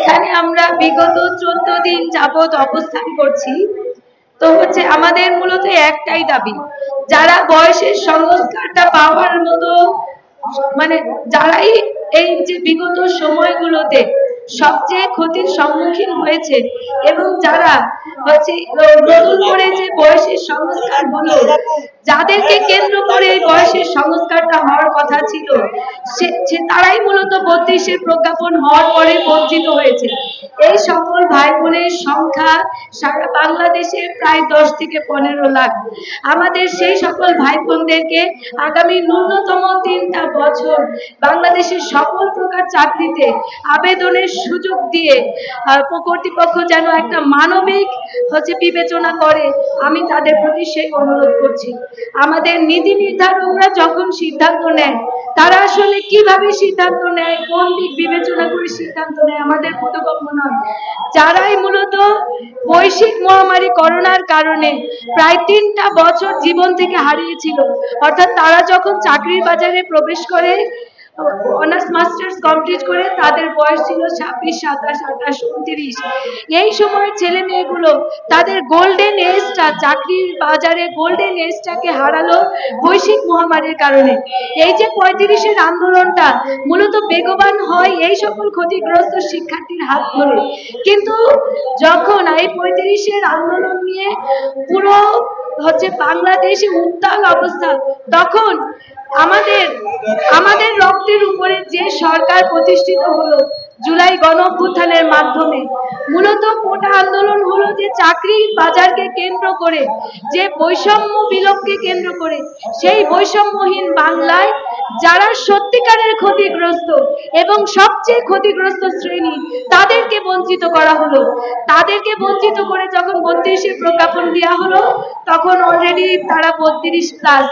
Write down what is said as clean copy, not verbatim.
যেখানে আমরা বিগত 14 দিন যাবৎ অবস্থান করছি, তো আমাদের মূলত একটাই দাবি, যারা বয়সের সংস্কারটা পাওয়ার মতো যারাই এই যে বিগত সময়গুলোতে সবচেয়ে ক্ষতির সম্মুখীন হয়েছে এবং যারা নতুন করে যে বয়সের সংস্কার হলো, যাদেরকে কেন্দ্র করে এই বয়সের সংস্কারটা হওয়ার কথা ছিল, তারাই মূলত 32-এর প্রজ্ঞাপন হওয়ার পরে বঞ্চিত হয়েছে। এই সকল ভাই বোনের সংখ্যা সারা বাংলাদেশে প্রায় 10 থেকে 15 লাখ। আমাদের সেই সকল ভাই বোনদেরকে আগামী ন্যূনতম 3টা বছর বাংলাদেশের সকল প্রকার চাকরিতে আবেদনের সুযোগ দিয়ে কর্তৃপক্ষ যেন একটা মানবিক বিবেচনা করে, আমি তাদের প্রতি সেই অনুরোধ করছি। আমাদের নীতি নির্ধারকরা যখন সিদ্ধান্ত নেয়, তারা আসলে কিভাবে সিদ্ধান্ত নেয়, কোন দিক বিবেচনা করে সিদ্ধান্ত নেয় আমাদের বোধগম্য নয়। যারাই মূলত বৈশ্বিক মহামারী করোনার কারণে প্রায় 3টা বছর জীবন থেকে হারিয়েছিল, অর্থাৎ তারা যখন চাকরির বাজারে প্রবেশ করে, অনার্স মাস্টার্স কমপ্লিট করে, তাদের বয়স ছিল 26, 27, 28, 29। এই সময়ের ছেলে মেয়েগুলো তাদের গোল্ডেন এজটা, চাকরির বাজারে গোল্ডেন এজটাকে হারালো বৈশ্বিক মহামারীর কারণে। এই যে 35-এর আন্দোলনটা মূলত বেগবান হয় এই সকল ক্ষতিগ্রস্ত শিক্ষার্থীর হাত ধরে, কিন্তু যখন এই 35-এর আন্দোলন নিয়ে পুরো বাংলাদেশে উত্তাল অবস্থা, তখন আমাদের রক্তের উপরে যে সরকার প্রতিষ্ঠিত হলো জুলাই গণঅভ্যুত্থানের মাধ্যমে, মূলত কোটা আন্দোলন হলো যে চাকরির বাজারকে কেন্দ্র করে, যে বৈষম্য বিলোপকে কেন্দ্র করে, সেই বৈষম্যহীন বাংলায় যারা সত্যিকারের ক্ষতিগ্রস্ত এবং সবচেয়ে ক্ষতিগ্রস্ত শ্রেণী, তাদেরকে বঞ্চিত করা হলো। তাদেরকে বঞ্চিত করে যখন 32-এর প্রজ্ঞাপন দেওয়া হলো, তখন অলরেডি তারা 32+।